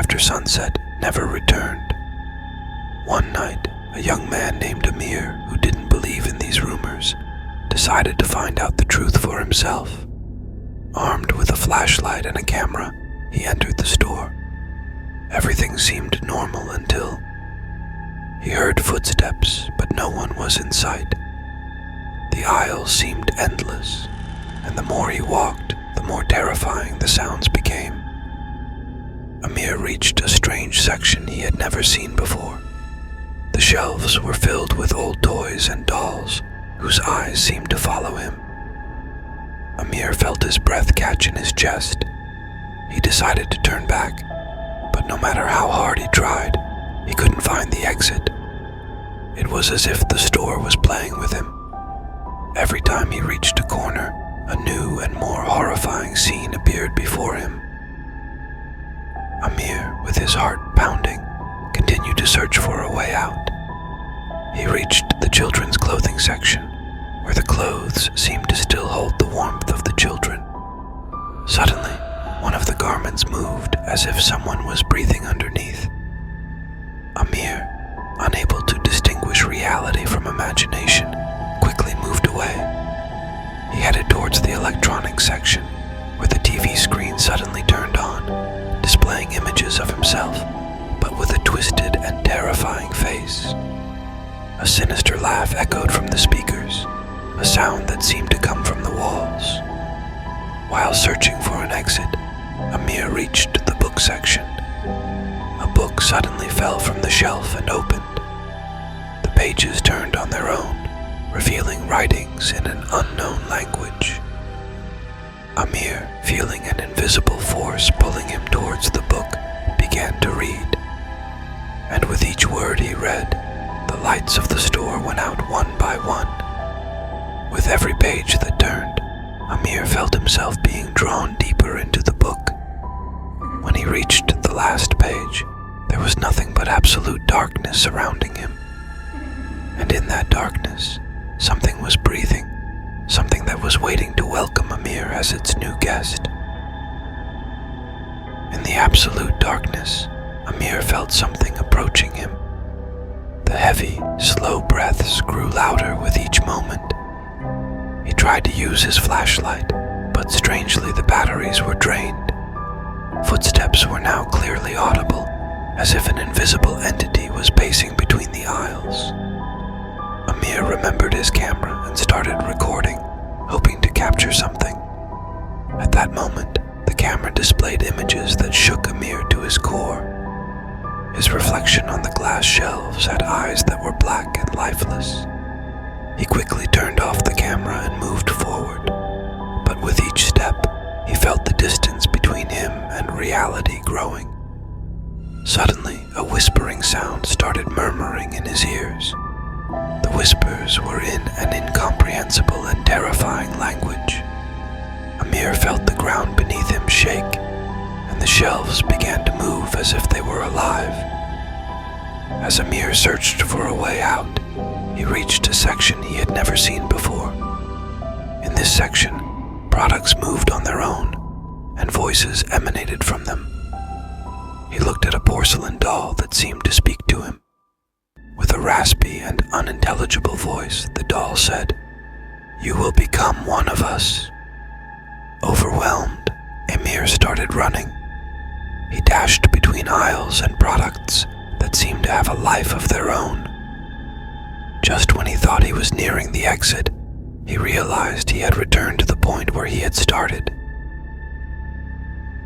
after sunset never returned. One night, a young man named Amir, who didn't believe in these rumors, decided to find out the truth for himself. Armed with a flashlight and a camera, he entered the store. Everything seemed normal until he heard footsteps, but no one was in sight. The aisles seemed endless, and the more he walked, the more terrifying the sounds became. Amir reached a strange section he had never seen before. The shelves were filled with old toys and dolls, whose eyes seemed to follow him. Amir felt his breath catch in his chest. He decided to turn back, but no matter how hard he tried, he couldn't find the exit. It was as if the store was playing with him. Every time he reached a corner, a new and more horrifying scene appeared before him. Amir, with his heart pounding, continued to search for a way out. He reached the children's clothing section, where the clothes seemed to still hold the warmth of the children. Suddenly, one of the garments moved as if someone was breathing underneath. Amir, unable to distinguish reality from imagination, quickly moved away. He headed towards the electronics section, where the TV screen suddenly turned on, displaying images of himself, but with a twisted and terrifying face. A sinister laugh echoed from the speakers, a sound that seemed to come from the walls. While searching for an exit, Amir reached the book section. A book suddenly fell from the shelf and opened. The pages turned on their own, revealing writings in an unknown language. Amir, feeling an invisible force pulling him towards the book, began to read. And with each word he read, the lights of the store went out one by one. With every page that turned, Amir felt himself being drawn deeper into the book. When he reached the last page, there was nothing but absolute darkness surrounding him. And in that darkness, something was breathing, something that was waiting to welcome Amir as its new guest. In the absolute darkness, Amir felt something approaching him. The heavy, slow breaths grew louder with each moment. He tried to use his flashlight, but strangely the batteries were drained. Footsteps were now clearly audible, as if an invisible entity was pacing between the aisles. Amir remembered his camera and started recording, hoping to capture something. At that moment, the camera displayed images that shook Amir to his core. His reflection on the glass shelves had eyes that were black and lifeless. He quickly turned off the camera and moved forward, but with each step, he felt the distance between him and reality growing. Suddenly, a whispering sound started murmuring in his ears. The whispers were in an incomprehensible and terrifying language. Amir felt the ground beneath him shake, and the shelves began to move as if they were alive. As Amir searched for a way out, he reached a section he had never seen before. In this section, products moved on their own, and voices emanated from them. He looked at a porcelain doll that seemed to speak to him. With a raspy and unintelligible voice, the doll said, "You will become one of us." Overwhelmed, Amir started running. He dashed between aisles and products that seemed to have a life of their own. Just when he thought he was nearing the exit, he realized he had returned to the point where he had started.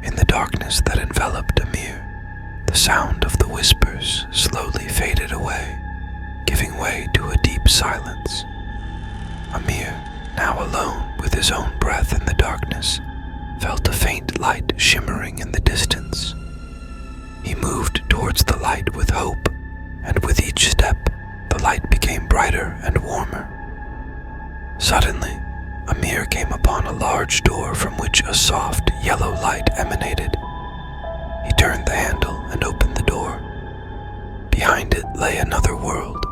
In the darkness that enveloped Amir, the sound of the whispers slowly faded away, giving way to a deep silence. Amir, now alone with his own breath in the darkness, felt a faint light shimmering in the distance. He moved towards the light with hope, and with each step, the light became brighter and warmer. Suddenly, Amir came upon a large door from which a soft yellow light emanated. He turned the handle and opened the door. Behind it lay another world,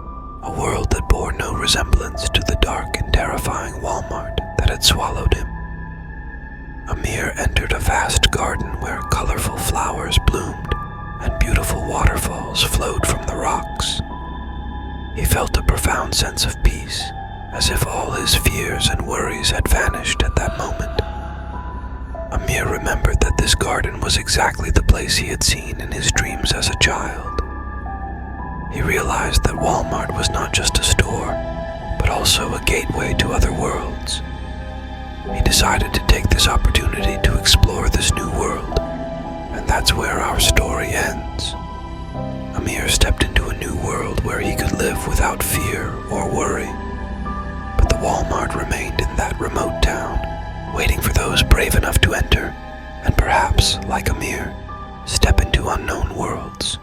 a world that bore no resemblance to the dark and terrifying Walmart that had swallowed him. Amir entered a vast garden where colorful flowers bloomed waterfalls flowed from the rocks. He felt a profound sense of peace, as if all his fears and worries had vanished at that moment. Amir remembered that this garden was exactly the place he had seen in his dreams as a child. He realized that Walmart was not just a store, but also a gateway to other worlds. He decided to take this opportunity to explore this new world, and that's where our story ends. Amir stepped into a new world where he could live without fear or worry. But the Walmart remained in that remote town, waiting for those brave enough to enter, and perhaps, like Amir, step into unknown worlds.